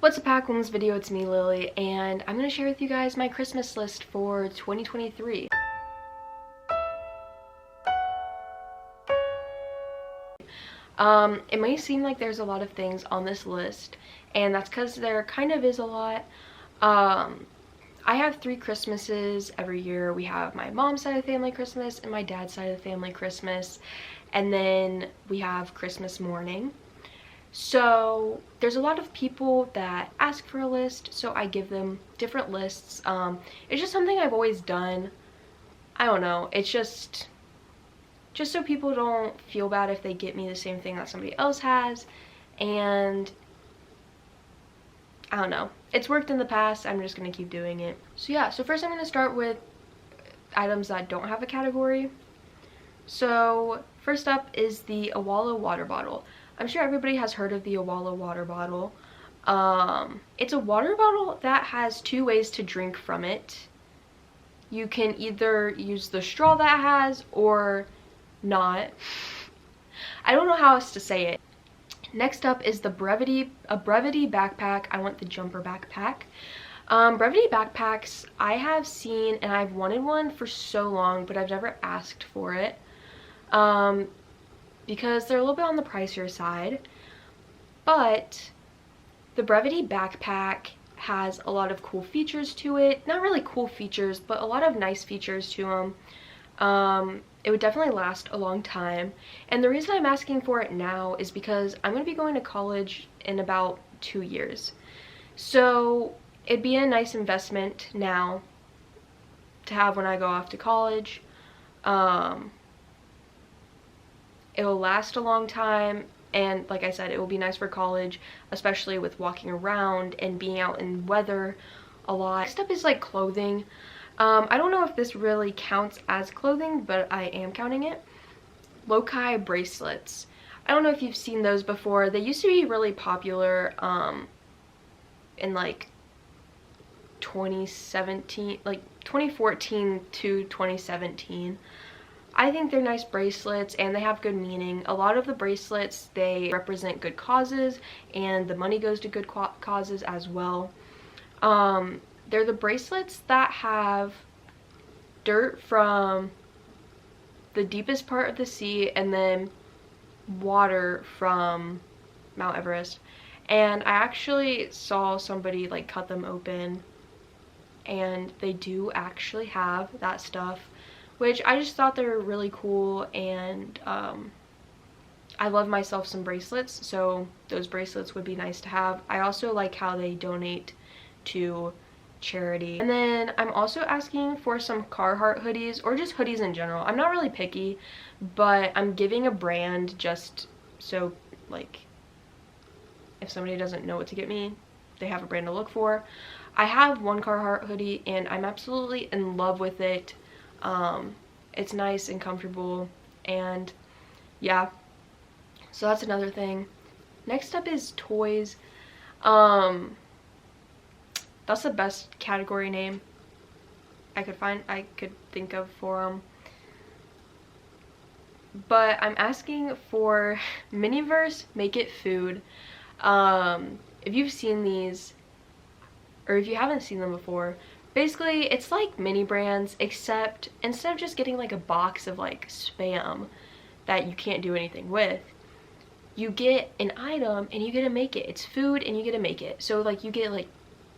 What's up, pack? On this video, it's me, Lily, and I'm going to share with you guys my Christmas list for 2023. It might seem like there's a lot of things on this list, and that's because there kind of is a lot. I have 3 Christmases every year. We have my mom's side of the family Christmas and my dad's side of the family Christmas, and then we have Christmas morning. So there's a lot of people that ask for a list, so I give them different lists. It's just something I've always done. I don't know, it's just so people don't feel bad if they get me the same thing that somebody else has, and I don't know, it's worked in the past. I'm just gonna keep doing it. So yeah, so first I'm gonna start with items that don't have a category. So first up is the Awala water bottle. I'm sure everybody has heard of the Awala water bottle. It's a water bottle that has 2 ways to drink from it. You can either use the straw that it has or not. I don't know how else to say it. Next up is the Brevity backpack. I want the jumper backpack. Brevity backpacks, I have seen and I've wanted one for so long, but I've never asked for it. Because they're a little bit on the pricier side, but the Brevity backpack has a lot of cool features to it. Not really cool features, but a lot of nice features to them. It would definitely last a long time, and the reason I'm asking for it now is because I'm going to be going to college in about 2 years, so it'd be a nice investment now to have when I go off to college. It'll last a long time, and like I said, it will be nice for college, especially with walking around and being out in weather a lot. Next up is like clothing. I don't know if this really counts as clothing, but I am counting it. Loci bracelets. I don't know if you've seen those before. They used to be really popular in like 2017, like 2014 to 2017. I think they're nice bracelets and they have good meaning. A lot of the bracelets, they represent good causes, and the money goes to good causes as well. They're the bracelets that have dirt from the deepest part of the sea and then water from Mount Everest. And I actually saw somebody like cut them open, and they do actually have that stuff, which I just thought they were really cool, and I love myself some bracelets, so those bracelets would be nice to have. I also like how they donate to charity. And then I'm also asking for some Carhartt hoodies, or just hoodies in general. I'm not really picky, but I'm giving a brand just so, like, if somebody doesn't know what to get me, they have a brand to look for. I have one Carhartt hoodie and I'm absolutely in love with it. It's nice and comfortable, and yeah, so that's another thing. Next up is toys. That's the best category name I could think of for them. But I'm asking for Miniverse Make It Food. If you've seen these, or if you haven't seen them before, basically it's like mini brands, except instead of just getting like a box of like Spam that you can't do anything with, you get an item and you get to make it. It's food and you get to make it. So like you get like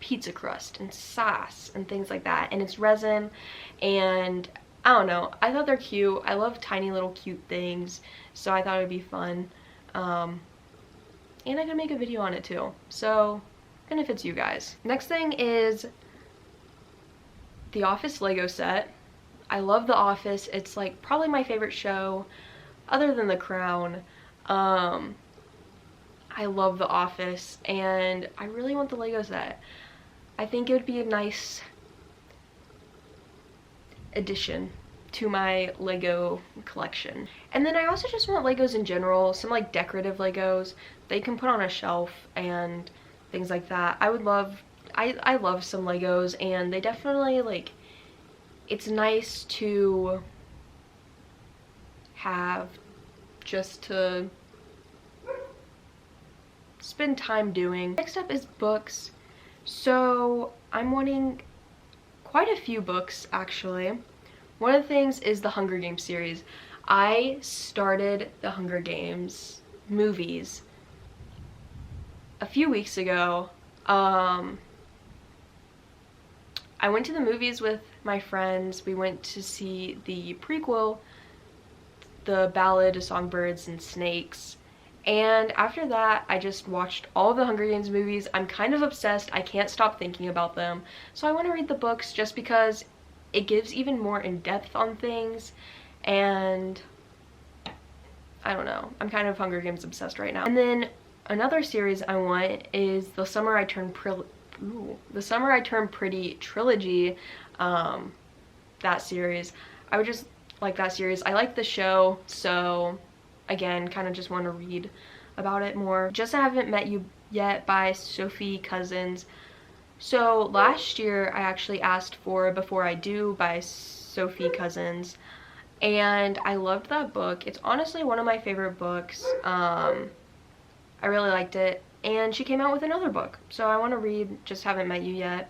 pizza crust and sauce and things like that, and it's resin, and I don't know, I thought they're cute. I love tiny little cute things, so I thought it would be fun. And I could make a video on it too, so benefits you guys. Next thing is the Office Lego set. I love The Office. It's like probably my favorite show other than The Crown. I love The Office and I really want the Lego set. I think it would be a nice addition to my Lego collection. And then I also just want Legos in general, some like decorative Legos that you can put on a shelf and things like that. I love some Legos, and they definitely, like, it's nice to have just to spend time doing. Next up is books. So I'm wanting quite a few books actually. One of the things is the Hunger Games series. I started the Hunger Games movies a few weeks ago. I went to the movies with my friends. We went to see the prequel, The Ballad of Songbirds and Snakes. And after that, I just watched all of the Hunger Games movies. I'm kind of obsessed. I can't stop thinking about them. So I want to read the books just because it gives even more in-depth on things. And I don't know. I'm kind of Hunger Games obsessed right now. And then another series I want is The Summer I Turned Pretty trilogy. That series. I would just like that series. I like the show, so again, kind of just want to read about it more. Just I Haven't Met You Yet by Sophie Cousins. So last year I actually asked for Before I Do by Sophie Cousins, and I loved that book. It's honestly one of my favorite books. I really liked it, and she came out with another book, so I want to read Just Haven't Met You Yet.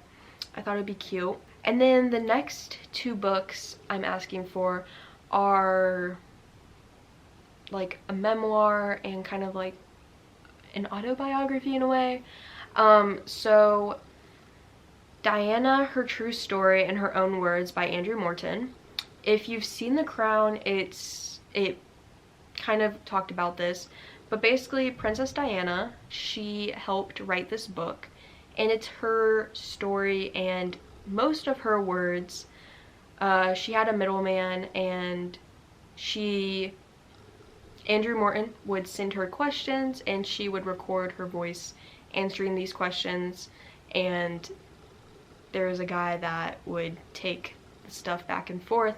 I thought it'd be cute. And then the next two books I'm asking for are like a memoir and kind of like an autobiography in a way. So Diana, Her True Story in Her Own Words by Andrew Morton. If you've seen The Crown, it kind of talked about this, but basically Princess Diana, she helped write this book, and it's her story and most of her words. She had a middleman, and Andrew Morton would send her questions, and she would record her voice answering these questions, and there was a guy that would take the stuff back and forth.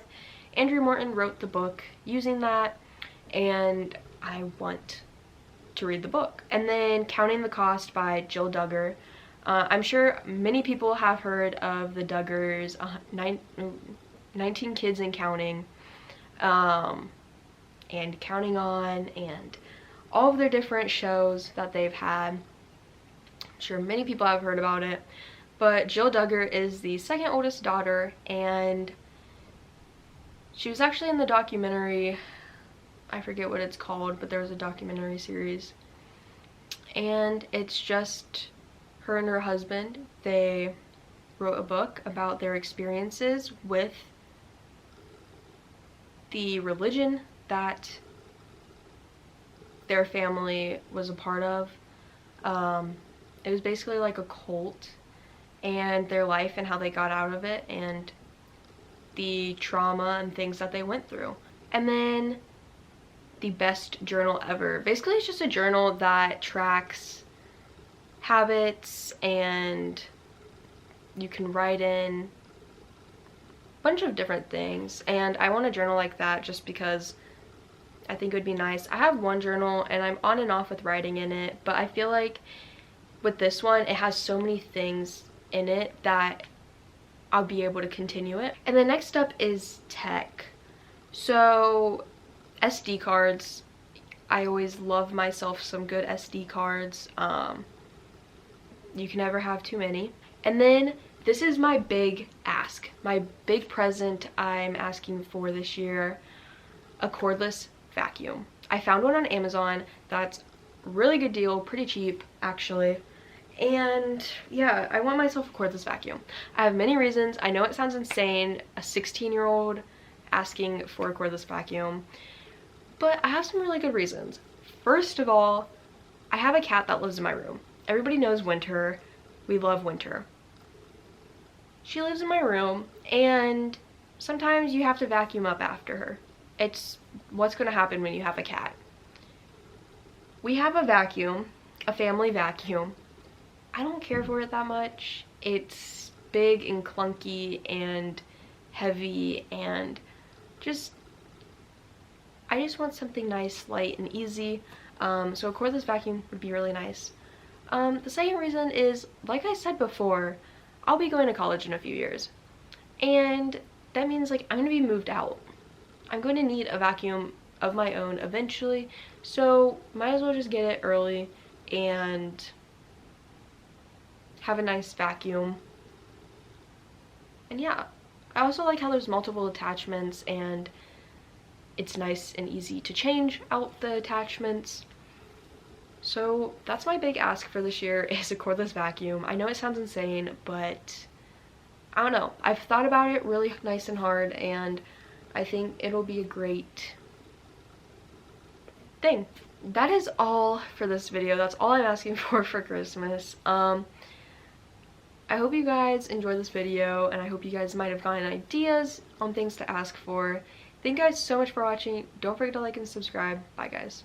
Andrew Morton wrote the book using that, and I want to read the book. And then Counting the Cost by Jill Duggar. I'm sure many people have heard of the Duggars, 19 Kids and Counting, and Counting On, and all of their different shows that they've had. I'm sure many people have heard about it. But Jill Duggar is the second oldest daughter, and she was actually in the documentary, I forget what it's called, but there was a documentary series. And it's just her and her husband. They wrote a book about their experiences with the religion that their family was a part of. It was basically like a cult, and their life and how they got out of it, and the trauma and things that they went through. And then The Best Journal Ever. Basically it's just a journal that tracks habits, and you can write in a bunch of different things, and I want a journal like that just because I think it would be nice. I have one journal and I'm on and off with writing in it, but I feel like with this one it has so many things in it that I'll be able to continue it. And the next up is tech. So SD cards. I always love myself some good SD cards. You can never have too many. And then this is my big ask, my big present I'm asking for this year: a cordless vacuum. I found one on Amazon that's really good deal, pretty cheap actually. And yeah, I want myself a cordless vacuum. I have many reasons. I know it sounds insane, a 16-year-old asking for a cordless vacuum, but I have some really good reasons. First of all, I have a cat that lives in my room. Everybody knows Winter. We love Winter. She lives in my room, and sometimes you have to vacuum up after her. It's what's going to happen when you have a cat. We have a vacuum, a family vacuum. I don't care for it that much. It's big and clunky and heavy, and I just want something nice, light, and easy. So a cordless vacuum would be really nice. The second reason is, like I said before, I'll be going to college in a few years, and that means like I'm gonna be moved out. I'm going to need a vacuum of my own eventually, so might as well just get it early and have a nice vacuum. And yeah, I also like how there's multiple attachments and it's nice and easy to change out the attachments. So that's my big ask for this year, is a cordless vacuum. I know it sounds insane, but I don't know. I've thought about it really nice and hard, and I think it'll be a great thing. That is all for this video. That's all I'm asking for Christmas. I hope you guys enjoyed this video, and I hope you guys might have gotten ideas on things to ask for. Thank you guys so much for watching. Don't forget to like and subscribe. Bye guys.